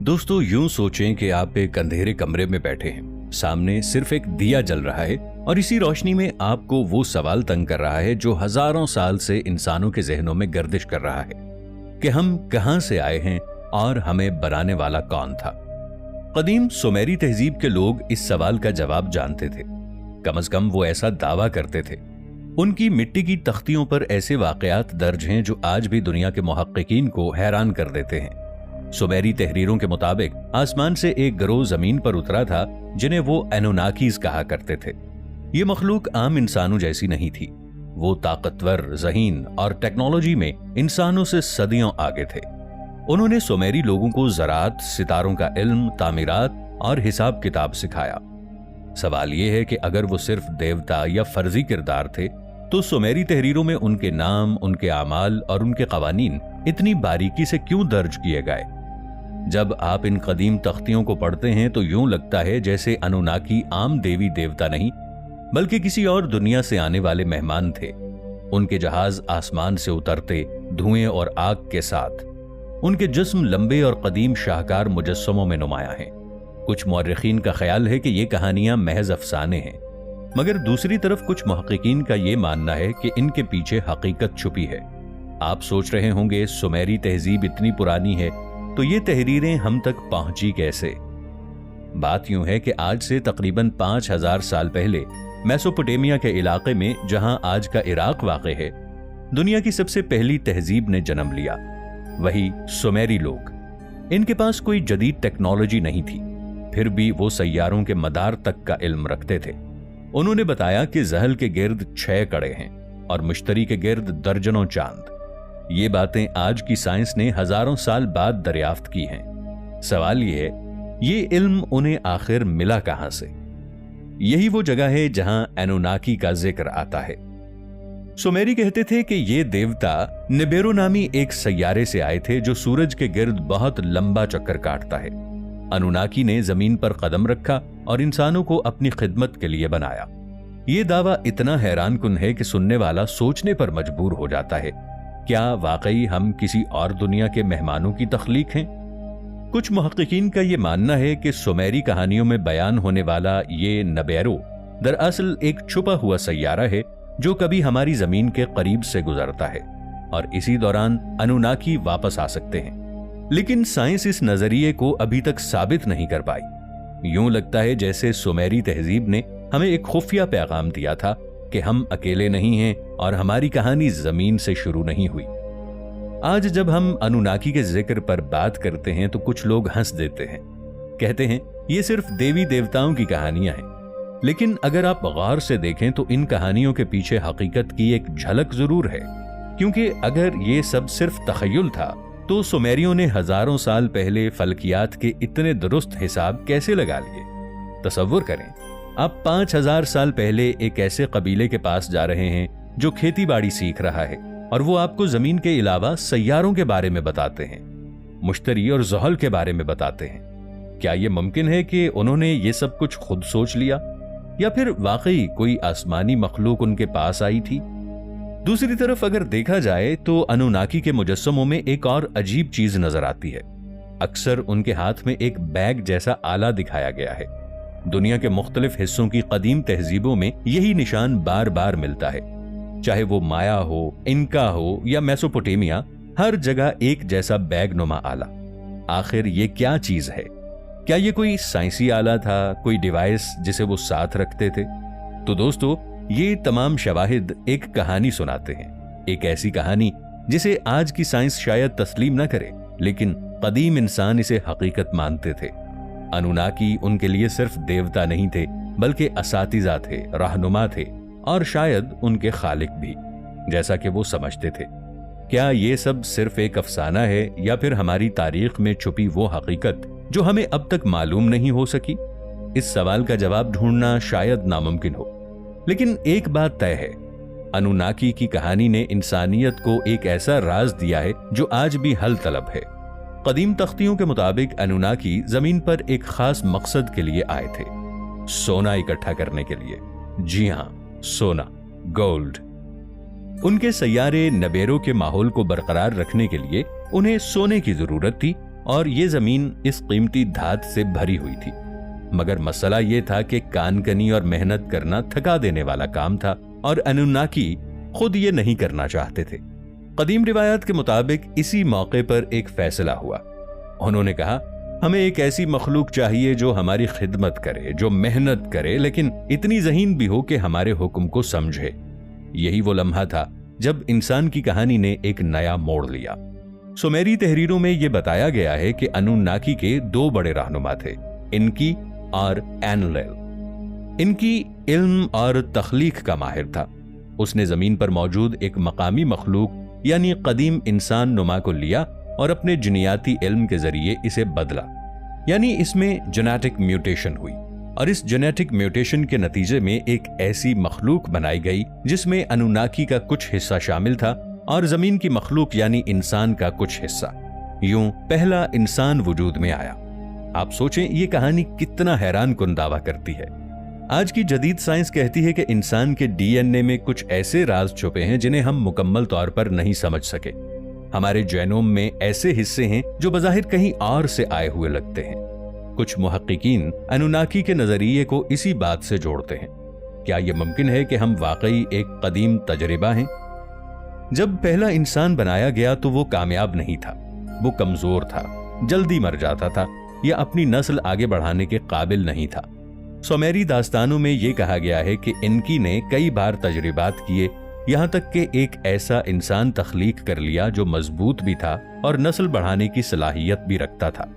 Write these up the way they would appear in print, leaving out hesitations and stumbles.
दोस्तों, यूं सोचें कि आप एक अंधेरे कमरे में बैठे हैं, सामने सिर्फ एक दिया जल रहा है और इसी रोशनी में आपको वो सवाल तंग कर रहा है जो हजारों साल से इंसानों के जहनों में गर्दिश कर रहा है कि हम कहां से आए हैं और हमें बनाने वाला कौन था। कदीम सुमेरी तहजीब के लोग इस सवाल का जवाब जानते थे, कम से कम वो ऐसा दावा करते थे। उनकी मिट्टी की तख्तियों पर ऐसे वाकयात दर्ज हैं जो आज भी दुनिया के मुहक्किकीन को हैरान कर देते हैं। सुमेरी तहरीरों के मुताबिक आसमान से एक गिरोह जमीन पर उतरा था जिन्हें वो एनुनाकीज कहा करते थे। ये मखलूक आम इंसानों जैसी नहीं थी। वो ताकतवर, ज़हीन और टेक्नोलॉजी में इंसानों से सदियों आगे थे। उन्होंने सुमेरी लोगों को ज़राअत, सितारों का इल्म, तामीरात और हिसाब किताब सिखाया। सवाल यह है कि अगर वो सिर्फ देवता या फर्जी किरदार थे तो सुमेरी तहरीरों में उनके नाम, उनके आमाल और उनके कवानीन इतनी बारीकी से क्यों दर्ज किए गए। जब आप इन कदीम तख्तियों को पढ़ते हैं तो यूं लगता है जैसे अनुनाकी आम देवी देवता नहीं बल्कि किसी और दुनिया से आने वाले मेहमान थे। उनके जहाज आसमान से उतरते धुएं और आग के साथ। उनके जिस्म लंबे और कदीम शाहकार मुजस्समों में नुमाया हैं। कुछ मौर्रिखीन का ख्याल है कि ये कहानियां महज अफसाने हैं, मगर दूसरी तरफ कुछ मुहक्किकीन का ये मानना है कि इनके पीछे हकीकत छुपी है। आप सोच रहे होंगे सुमेरी तहजीब इतनी पुरानी है तो ये तहरीरें हम तक पहुंची कैसे। बात यूं है कि आज से तकरीबन 5000 साल पहले मेसोपोटामिया के इलाके में, जहां आज का इराक वाक़ है, दुनिया की सबसे पहली तहजीब ने जन्म लिया, वही सुमेरी लोग। इनके पास कोई जदीद टेक्नोलॉजी नहीं थी, फिर भी वो सैयारों के मदार तक का इल्म रखते थे। उन्होंने बताया कि जहल के गिर्द 6 कड़े हैं और मुश्तरी के गिर्द दर्जनों चांद। ये बातें आज की साइंस ने हजारों साल बाद दरियाफ्त की हैं। सवाल ये है, ये इल्म उन्हें आखिर मिला कहां से। यही वो जगह है जहां एनुनाकी का जिक्र आता है। सुमेरी कहते थे कि ये देवता निबेरो नामी एक सैयारे से आए थे जो सूरज के गिर्द बहुत लंबा चक्कर काटता है। अनुनाकी ने जमीन पर कदम रखा और इंसानों को अपनी खिदमत के लिए बनाया। ये दावा इतना हैरान कुन है कि सुनने वाला सोचने पर मजबूर हो जाता है, क्या वाकई हम किसी और दुनिया के मेहमानों की तख्लीक हैं? कुछ मुहक्किकीन का यह मानना है कि सुमेरी कहानियों में बयान होने वाला ये नबेरो दरअसल एक छुपा हुआ सैयारा है जो कभी हमारी जमीन के करीब से गुजरता है और इसी दौरान अनुनाकी वापस आ सकते हैं। लेकिन साइंस इस नजरिए को अभी तक साबित नहीं कर पाई। यूं लगता है जैसे सुमेरी तहजीब ने हमें एक खुफिया पैगाम दिया था कि हम अकेले नहीं हैं और हमारी कहानी जमीन से शुरू नहीं हुई। आज जब हम अनुनाकी के जिक्र पर बात करते हैं तो कुछ लोग हंस देते हैं, कहते हैं ये सिर्फ देवी देवताओं की कहानियां हैं। लेकिन अगर आप गौर से देखें तो इन कहानियों के पीछे हकीकत की एक झलक जरूर है, क्योंकि अगर ये सब सिर्फ तखय्युल था तो सुमेरियों ने हजारों साल पहले फल्कियात के इतने दुरुस्त हिसाब कैसे लगा लिए। तसव्वुर करें, आप 5000 साल पहले एक ऐसे कबीले के पास जा रहे हैं जो खेती बाड़ी सीख रहा है और वो आपको जमीन के अलावा सैयारों के बारे में बताते हैं, मुश्तरी और ज़हल के बारे में बताते हैं। क्या ये मुमकिन है कि उन्होंने ये सब कुछ खुद सोच लिया या फिर वाकई कोई आसमानी मखलूक उनके पास आई थी? दूसरी तरफ अगर देखा जाए तो अनुनाकी के मुजस्समों में एक और अजीब चीज नजर आती है। अक्सर उनके हाथ में एक बैग जैसा आला दिखाया गया है। दुनिया के मुख्तलिफ हिस्सों की कदीम तहजीबों में यही निशान बार बार मिलता है, चाहे वो माया हो, इनका हो या मेसोपोटामिया, हर जगह एक जैसा बैग नुमा आला। आखिर ये क्या चीज है? क्या ये कोई साइंसी आला था, कोई डिवाइस जिसे वो साथ रखते थे? तो दोस्तों, ये तमाम शवाहिद एक कहानी सुनाते हैं, एक ऐसी कहानी जिसे आज की साइंस शायद तस्लीम न करे, लेकिन कदीम इंसान इसे हकीकत मानते थे। अनुनाकी उनके लिए सिर्फ देवता नहीं थे बल्कि असातिज़ा थे, रहनुमा थे और शायद उनके खालिक भी, जैसा कि वो समझते थे। क्या ये सब सिर्फ एक अफसाना है या फिर हमारी तारीख में छुपी वो हकीकत जो हमें अब तक मालूम नहीं हो सकी? इस सवाल का जवाब ढूंढना शायद नामुमकिन हो, लेकिन एक बात तय है, अनुनाकी की कहानी ने इंसानियत को एक ऐसा राज दिया है जो आज भी हल तलब है। कदीम तख्तियों के मुताबिक अनुनाकी जमीन पर एक खास मकसद के लिए आए थे, सोना इकट्ठा करने के लिए। जी हां, सोना, गोल्ड। उनके सैयारे नबेरो के माहौल को बरकरार रखने के लिए उन्हें सोने की जरूरत थी और ये जमीन इस कीमती धात से भरी हुई थी। मगर मसला ये था कि कानकनी और मेहनत करना थका देने वाला काम था और अनुन्नाकी खुद ये नहीं करना चाहते थे। कदीम रिवायात के मुताबिक इसी मौके पर एक फैसला हुआ। उन्होंने कहा, हमें एक ऐसी मखलूक चाहिए जो हमारी खिदमत करे, जो मेहनत करे, लेकिन इतनी ज़हीन भी हो कि हमारे हुक्म को समझे। यही वो लम्हा था जब इंसान की कहानी ने एक नया मोड़ लिया। सुमेरी तहरीरों में यह बताया गया है कि अनुन्नाकी के 2 बड़े रहनुमा थे, इनकी और एनलेल। इनकी इल्म और तख्लीक का माहिर था। उसने जमीन पर मौजूद एक मकामी मखलूक यानी कदीम इंसान नुमा को लिया और अपने जिनियाती इल्म के जरिए इसे बदला, यानी इसमें जेनेटिक म्यूटेशन हुई और इस जेनेटिक म्यूटेशन के नतीजे में एक ऐसी मखलूक बनाई गई जिसमें अनुन्नाकी का कुछ हिस्सा शामिल था और जमीन की मखलूक यानी इंसान का कुछ हिस्सा। यूं पहला इंसान वजूद में आया। आप सोचें, ये कहानी कितना हैरान कुन दावा करती है। आज की जदीद साइंस कहती है कि इंसान के डीएनए में कुछ ऐसे राज छुपे हैं जिन्हें हम मुकम्मल तौर पर नहीं समझ सके। हमारे जेनोम में ऐसे हिस्से हैं जो बज़ाहिर कहीं और से आए हुए लगते हैं। कुछ मुहक्किकीन अनुन्नाकी के नजरिए को इसी बात से जोड़ते हैं। क्या यह मुमकिन है कि हम वाकई एक कदीम तजरिबा हैं? जब पहला इंसान बनाया गया तो वो कामयाब नहीं था। वो कमजोर था, जल्दी मर जाता था या अपनी नस्ल आगे बढ़ाने के काबिल नहीं था। सुमेरी दास्तानों में यह कहा गया है कि इनकी ने कई बार तजरिबात किए, यहां तक कि एक ऐसा इंसान तख्लीक कर लिया जो मजबूत भी था और नस्ल बढ़ाने की सलाहियत भी रखता था।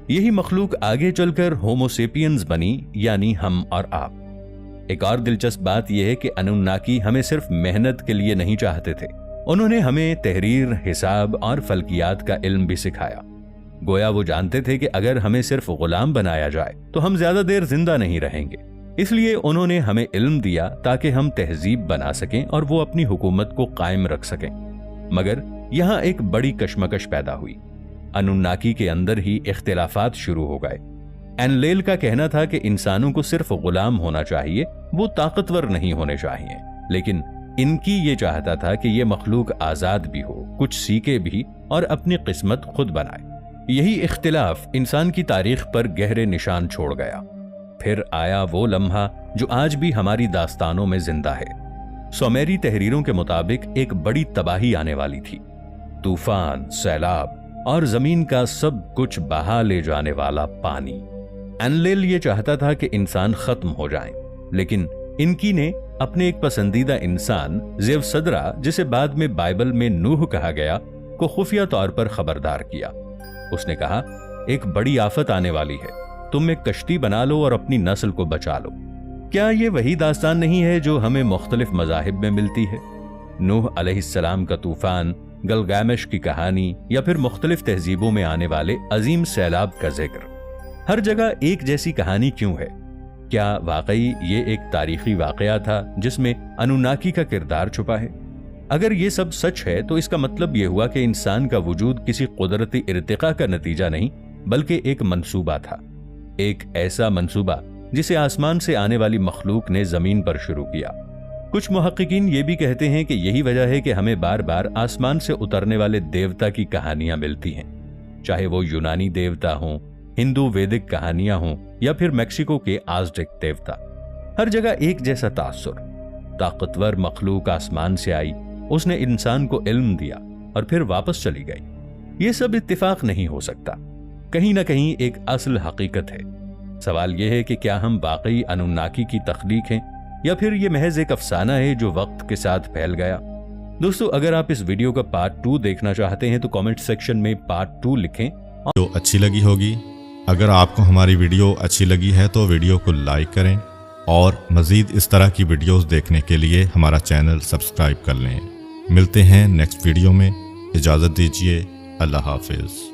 यही मखलूक आगे चलकर होमोसेपियंस बनी, यानी हम और आप। एक और दिलचस्प बात यह है कि अनुन्नाकी हमें सिर्फ मेहनत के लिए नहीं चाहते थे, उन्होंने हमें तहरीर, हिसाब और फल्कियात का इल्म भी सिखाया। गोया वो जानते थे कि अगर हमें सिर्फ गुलाम बनाया जाए तो हम ज्यादा देर जिंदा नहीं रहेंगे, इसलिए उन्होंने हमें इल्म दिया ताकि हम तहजीब बना सकें और वो अपनी हुकूमत को कायम रख सकें। मगर यहाँ एक बड़ी कशमकश पैदा हुई। अनुन्नाकी के अंदर ही इख्तिलाफात शुरू हो गए। एनलेल का कहना था कि इंसानों को सिर्फ गुलाम होना चाहिए, वो ताकतवर नहीं होने चाहिए, लेकिन इनकी ये चाहता था कि ये मखलूक आजाद भी हो, कुछ सीखे भी और अपनी किस्मत खुद बनाए। यही इख्तिलाफ इंसान की तारीख पर गहरे निशान छोड़ गया। फिर आया वो लम्हा जो आज भी हमारी दास्तानों में जिंदा है। सुमेरी तहरीरों के मुताबिक एक बड़ी तबाही आने वाली थी। तूफान, सैलाब और जमीन का सब कुछ बहा ले जाने वाला पानी। एनलेल ये चाहता था कि इंसान खत्म हो जाएं, लेकिन इनकी ने अपने एक पसंदीदा इंसान ज़ेवसदरा, जिसे बाद में बाइबल में नूह कहा गया, को खुफिया तौर पर खबरदार किया। उसने कहा, एक बड़ी आफत आने वाली है, तुम एक कश्ती बना लो और अपनी नस्ल को बचा लो। क्या ये वही दास्तान नहीं है जो हमें मुख्तलिफ मज़ाहिब में मिलती है? नूह अलैहिस्सलाम का तूफान, गलगामेश की कहानी या फिर मुख्तलिफ तहजीबों में आने वाले अजीम सैलाब का जिक्र। हर जगह एक जैसी कहानी क्यों है? क्या वाकई ये एक तारीखी वाकया था जिसमें अनुन्नाकी का किरदार छुपा है? अगर ये सब सच है तो इसका मतलब ये हुआ कि इंसान का वजूद किसी कुदरती इर्तिका का नतीजा नहीं, बल्कि एक मंसूबा था। एक ऐसा मंसूबा जिसे आसमान से आने वाली मखलूक ने जमीन पर शुरू किया। कुछ मुहक्किकीन ये भी कहते हैं कि यही वजह है कि हमें बार बार आसमान से उतरने वाले देवता की कहानियां मिलती हैं, चाहे वो यूनानी देवता हों, हिंदू वैदिक कहानियां हों या फिर मैक्सिको के आज़टेक देवता। हर जगह एक जैसा तासुर। ताकतवर मखलूक आसमान से आई, उसने इंसान को इल्म दिया और फिर वापस चली गई। ये सब इत्तिफाक नहीं हो सकता, कहीं ना कहीं एक असल हकीकत है। सवाल यह है कि क्या हम वाकई अनुन्नाकी की तख्लीक हैं या फिर ये महज एक अफसाना है जो वक्त के साथ फैल गया। दोस्तों, अगर आप इस वीडियो का पार्ट 2 देखना चाहते हैं तो कमेंट सेक्शन में पार्ट 2 लिखें। जो अच्छी लगी होगी, अगर आपको हमारी वीडियो अच्छी लगी है तो वीडियो को लाइक करें और मज़ीद इस तरह की वीडियोस देखने के लिए हमारा चैनल सब्सक्राइब कर लें। मिलते हैं नेक्स्ट वीडियो में, इजाज़त दीजिए, अल्लाह हाफिज़।